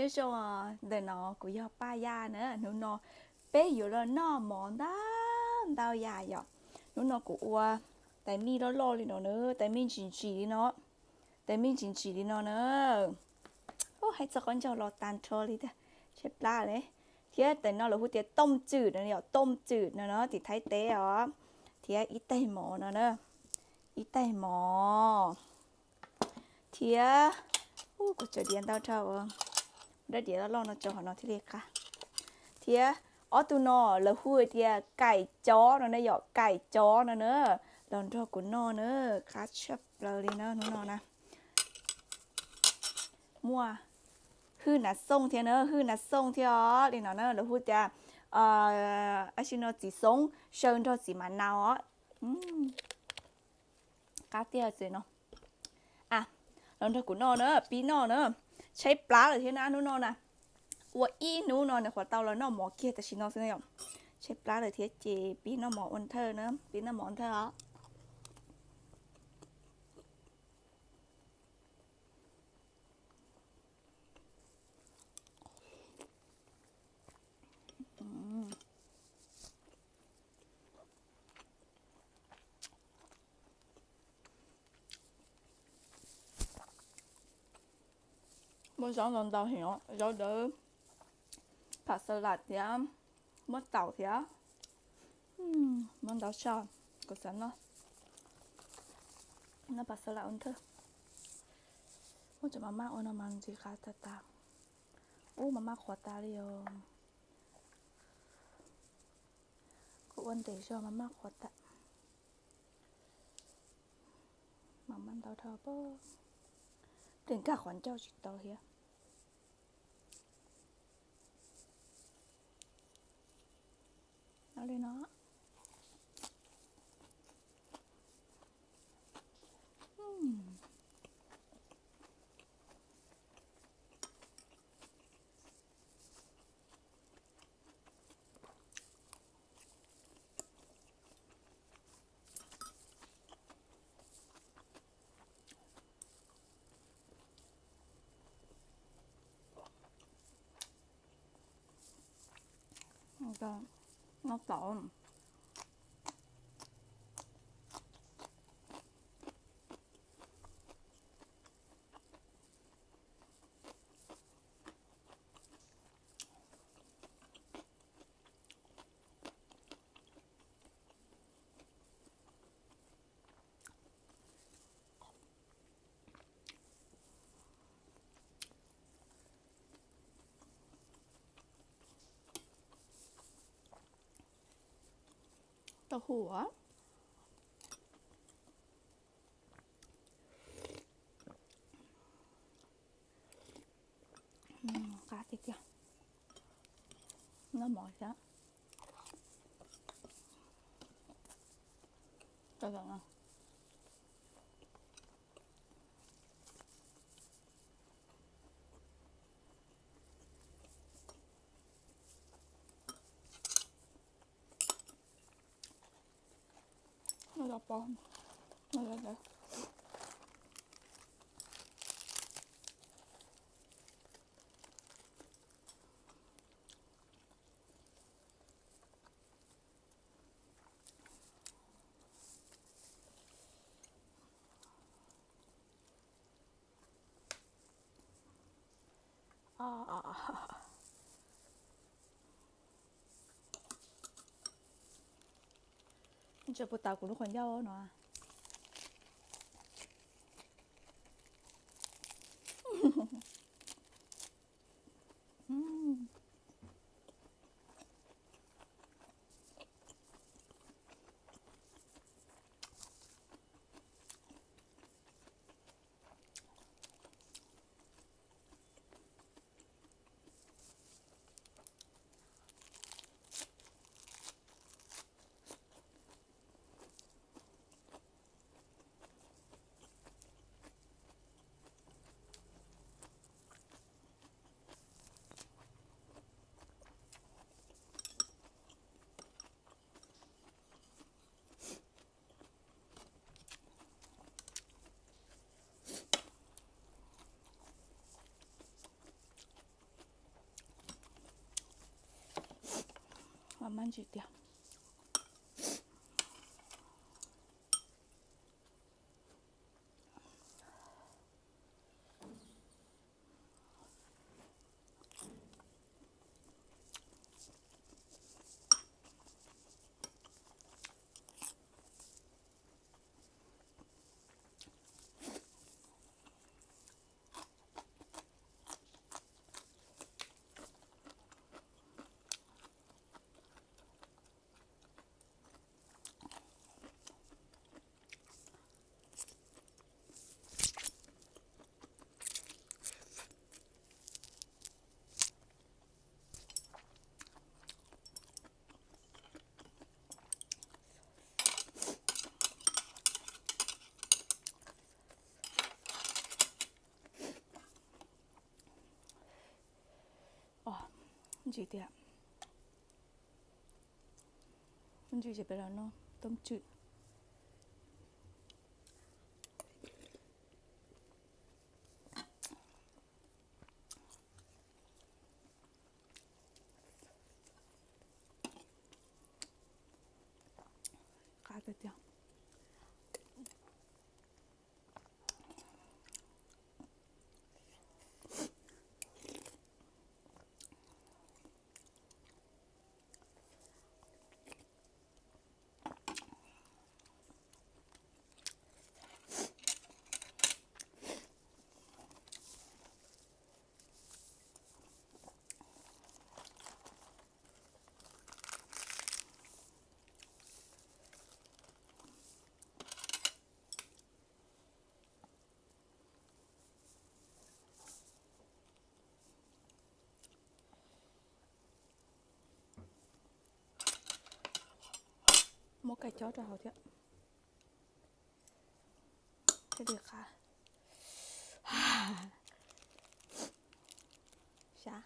như cho để nó của do ba ya nữa nó béอยู่แล้วnó mòn đó đau ya vậy nó của tại mi đó lo đi nó nữa tại mi chỉ nó tại mi chỉ đi nó nữa ô hay cho con cho lo tan cho đi đó chết la đấy thếแต่nó là hút tiệtต้มจืดนะเนี่ยต้มจืดนะเนาะติดไทยเต๋อเทียอีไตหมอนะเนอะอีไตหมอเทียอู้กูจะเรียนดาวเท่าได้เดี๋ยวเราลองจะหอนอที่เล็กค่ะเทียอ๋อตัวนอแล้วพูดเทียไก่จ้อนะเนี่ยหยอกไก่จ้อนะเนอะลองทอดกุนนอเนอะคัดชับเลยเนอะน้องนะมั่วฮือนัดส่งเทียเนอะฮือนัดส่งเทียอ๋อเดี๋ยวเนอะแล้วพูดจะอาชิโนจีส่งเชิญทอดสีมันนาวอ๋อกาเตียสิเนาะอ่ะลองทอดกุนนอเนอะปีนอเนอะใช้ปลาหรือเทียนะนู้นนะ我一努呢，我到了那毛给的是那是那样，ใช้ปลาหรือเทียเจปีน้ำหมออันเธอเนอะปีน้ำหมออันเธออ๋อmỗi sáng lần đầu thì nó rồi đỡผัดสลัดเทียมดเต่าเทียมันเต่าชอบก็สันเนาะน่าผัดสลัดอันเธอว่าจะมาม่าอันนั้นมันจีค่ะตาโอ้มาม่าขวดตาเลยก็วันเต๋อชอบมาม่าขวดตามันเต่าเธอปะถึงกับขวัญเจ้าจิตเต่าเฮียเอาเลยเนาะก็นอกต่อตัวหัวกาติดจ้ะน้ำหมอจ้ะตัวอย่างอ่ะไม่รับปอมไม่รับเลยจะปวดตากูทุกคนเย้าเนาะ慢慢去掉。Gì thì ạ? Gì chỉ phải là nó tômจืดขาดไปเดียวmột cái chó trào chứ cái được hả? Dạ.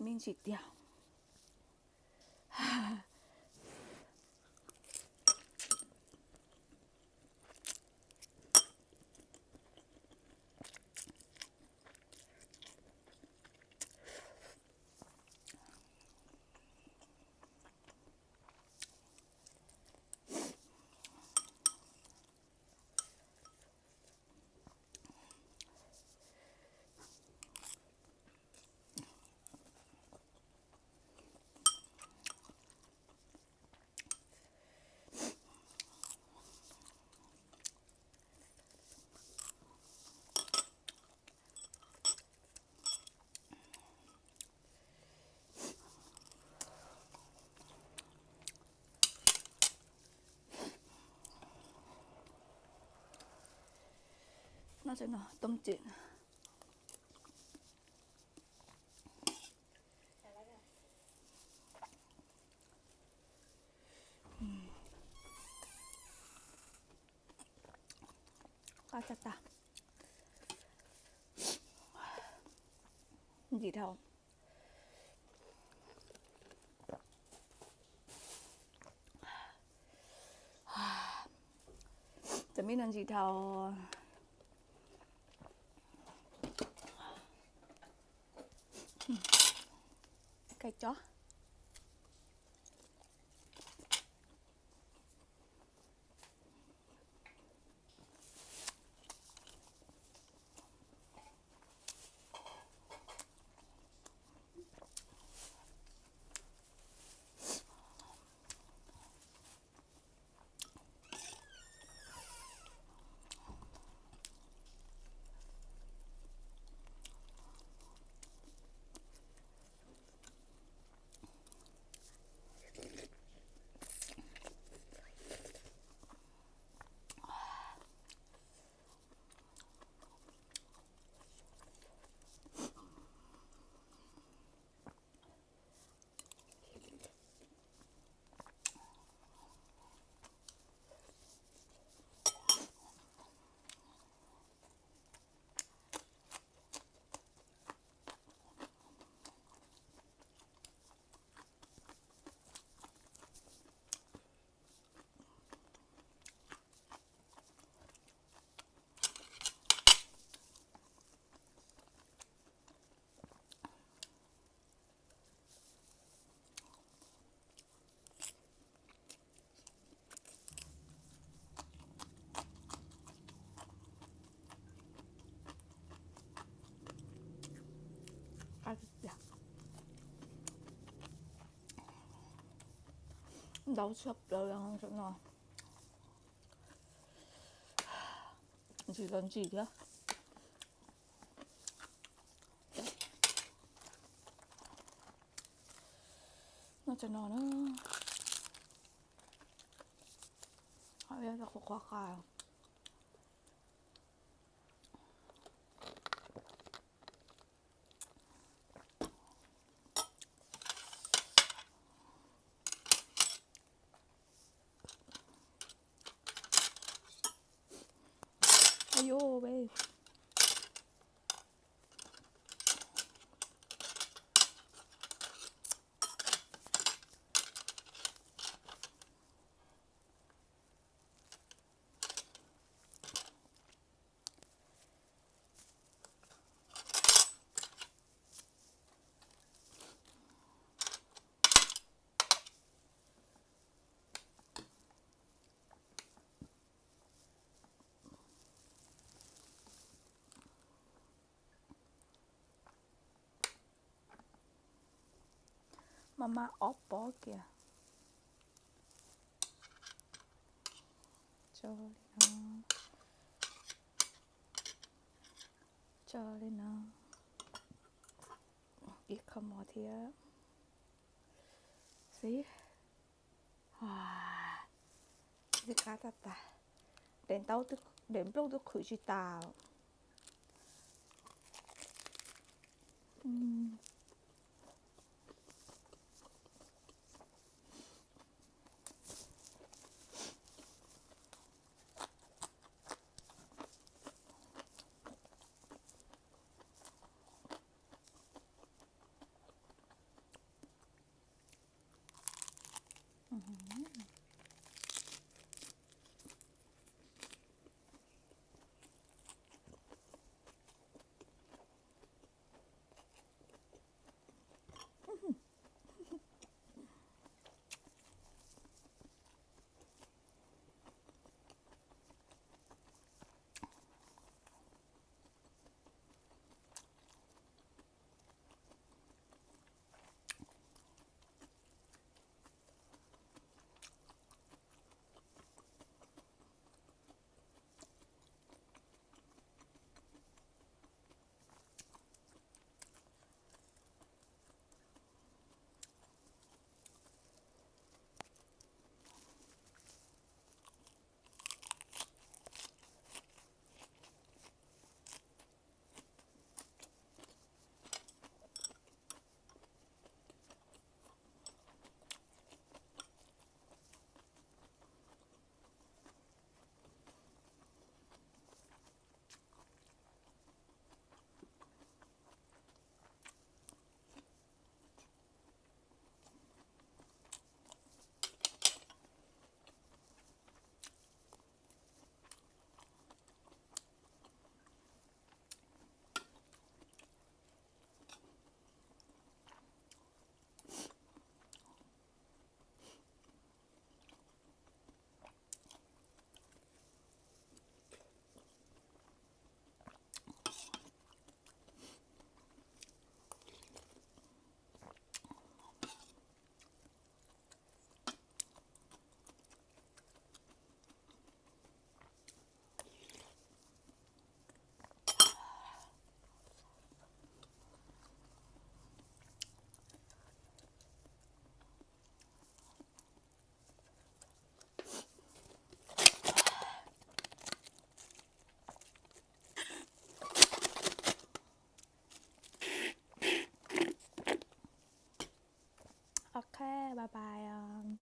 Mình chỉ tiểu nó sẽ nó tômจืด맛있다. gì đâu Chẳng biết làm gì đâu cái chó đâu sắp rồi không chỗ nào gì làm gì đó nó cho nó hỏi ra khó khăn ayo bé mama ốp bó kìa cho lên nó ít không mò thì xí cái cá ta đến tao tức đến lúc tôi khử chi tao โอเคบ๊ายบาย